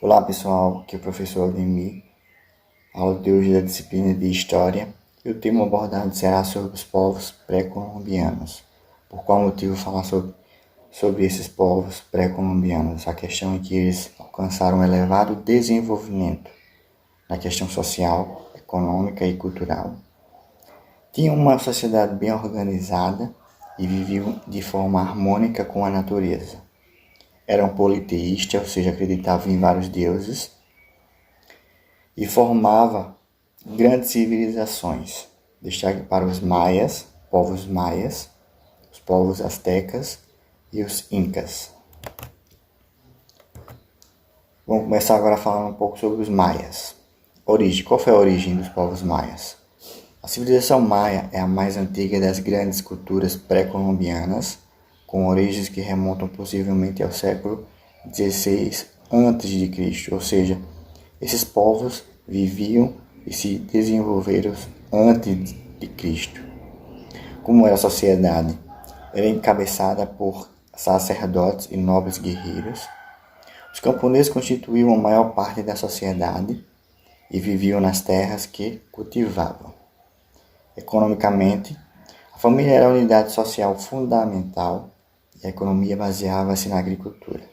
Olá pessoal, aqui é o professor Aldemir, aula de hoje da disciplina de História, e o tema abordado será sobre os povos pré-colombianos. Por qual motivo falar sobre esses povos pré-colombianos? A questão é que eles alcançaram um elevado desenvolvimento na questão social, econômica e cultural. Tinham uma sociedade bem organizada e viviam de forma harmônica com a natureza. Eram politeístas, ou seja, acreditavam em vários deuses, e formava grandes civilizações. Destaque para os maias, os povos astecas e os incas. Vamos começar agora falando um pouco sobre os maias. Origem. Qual foi a origem dos povos maias? A civilização maia é a mais antiga das grandes culturas pré-colombianas, com origens que remontam possivelmente ao século XVI a.C., ou seja, esses povos viviam e se desenvolveram antes de Cristo. Como era a sociedade? Era encabeçada por sacerdotes e nobres guerreiros. Os camponeses constituíam a maior parte da sociedade e viviam nas terras que cultivavam. Economicamente, a família era a unidade social fundamental e a economia baseava-se na agricultura,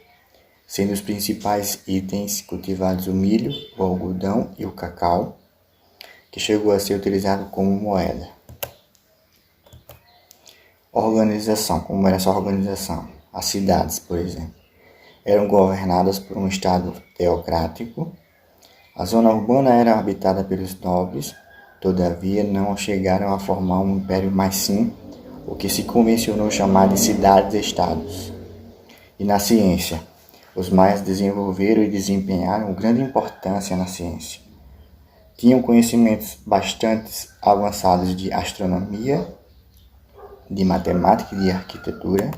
sendo os principais itens cultivados o milho, o algodão e o cacau, que chegou a ser utilizado como moeda. Organização. Como era essa organização? As cidades, por exemplo, eram governadas por um estado teocrático. A zona urbana era habitada pelos nobres, todavia não chegaram a formar um império, mas sim o que se convencionou chamar de cidades-estados. E na ciência, os maias desenvolveram e desempenharam grande importância na ciência. Tinham conhecimentos bastante avançados de astronomia, de matemática e de arquitetura.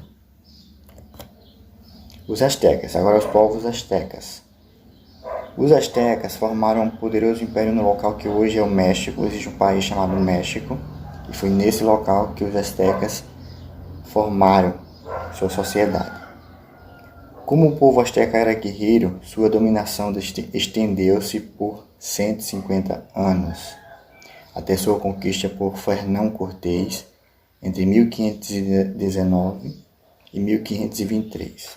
Os astecas, agora os povos astecas. Os astecas formaram um poderoso império no local que hoje é o México. Existe um país chamado México, e foi nesse local que os astecas formaram sua sociedade. Como o povo asteca era guerreiro, sua dominação estendeu-se por 150 anos, até sua conquista por Fernão Cortés entre 1519 e 1523.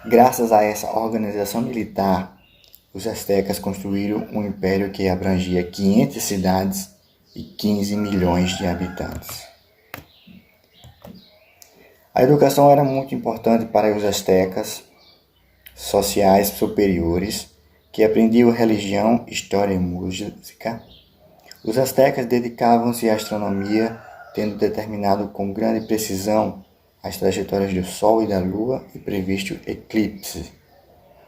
Graças a essa organização militar, os astecas construíram um império que abrangia 500 cidades e 15 milhões de habitantes. A educação era muito importante para os astecas, sociais superiores, que aprendiam religião, história e música. Os astecas dedicavam-se à astronomia, tendo determinado com grande precisão as trajetórias do Sol e da Lua e previsto eclipses.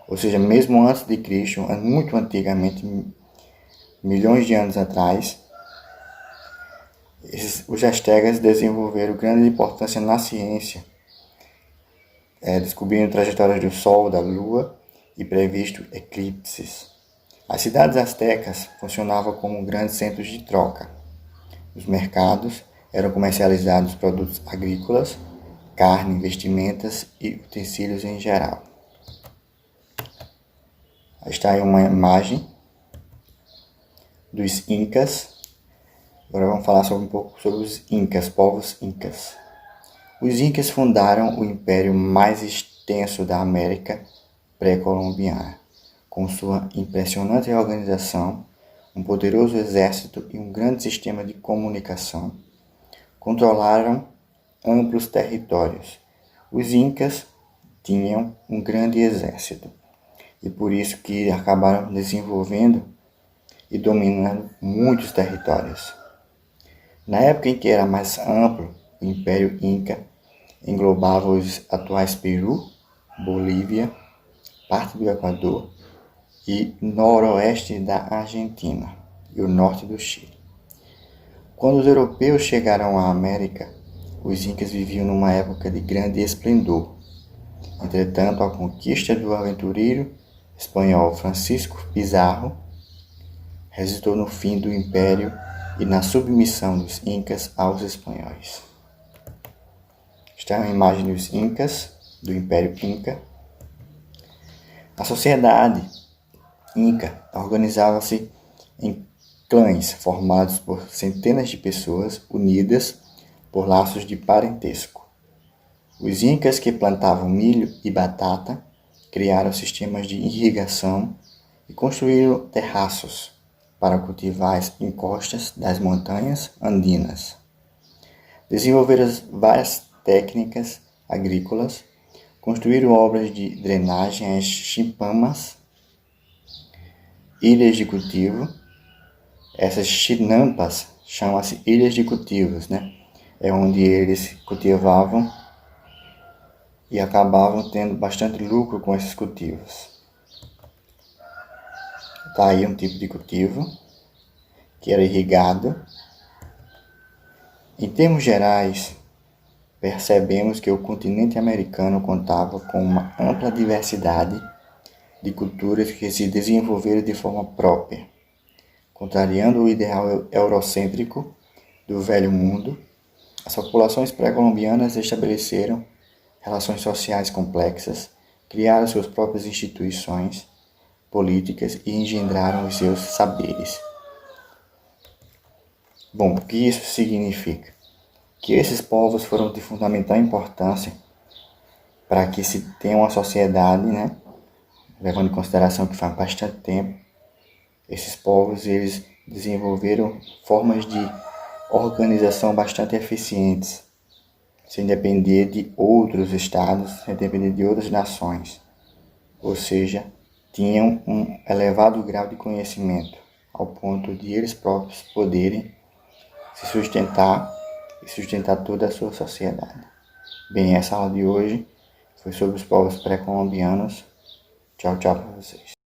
Ou seja, mesmo antes de Cristo, muito antigamente, milhões de anos atrás, os astecas desenvolveram grande importância na ciência, descobrindo trajetórias do Sol, da Lua e previsto eclipses. As cidades astecas funcionavam como grandes centros de troca. Os mercados eram comercializados produtos agrícolas, carne, vestimentas e utensílios em geral. Está aí uma imagem dos incas. Agora vamos falar um pouco sobre os incas, povos incas. Os incas fundaram o império mais extenso da América pré-colombiana, com sua impressionante organização, um poderoso exército e um grande sistema de comunicação. Controlaram amplos territórios. Os incas tinham um grande exército e por isso que acabaram desenvolvendo e dominando muitos territórios. Na época em que era mais amplo, o Império Inca englobava os atuais Peru, Bolívia, parte do Equador e noroeste da Argentina e o norte do Chile. Quando os europeus chegaram à América, os incas viviam numa época de grande esplendor. Entretanto, a conquista do aventureiro espanhol Francisco Pizarro resultou no fim do império e na submissão dos incas aos espanhóis. Está a imagem dos incas, do Império Inca. A sociedade Inca organizava-se em clãs formados por centenas de pessoas unidas por laços de parentesco. Os incas que plantavam milho e batata criaram sistemas de irrigação e construíram terraços para cultivar as encostas das montanhas andinas. Desenvolveram várias técnicas agrícolas, construíram obras de drenagem às chimpamas, ilhas de cultivo. Essas chinampas chamam-se ilhas de cultivos, né? É onde eles cultivavam e acabavam tendo bastante lucro com esses cultivos. Está aí um tipo de cultivo que era irrigado. Em termos gerais, percebemos que o continente americano contava com uma ampla diversidade de culturas que se desenvolveram de forma própria, contrariando o ideal eurocêntrico do velho mundo. As populações pré-colombianas estabeleceram relações sociais complexas, criaram suas próprias instituições políticas e engendraram os seus saberes. Bom, o que isso significa? Que esses povos foram de fundamental importância para que se tenha uma sociedade, né? Levando em consideração que faz bastante tempo, esses povos eles desenvolveram formas de organização bastante eficientes, sem depender de outros estados, sem depender de outras nações. Ou seja, tinham um elevado grau de conhecimento, ao ponto de eles próprios poderem se sustentar e sustentar toda a sua sociedade. Bem, essa aula de hoje foi sobre os povos pré-colombianos. Tchau, tchau para vocês.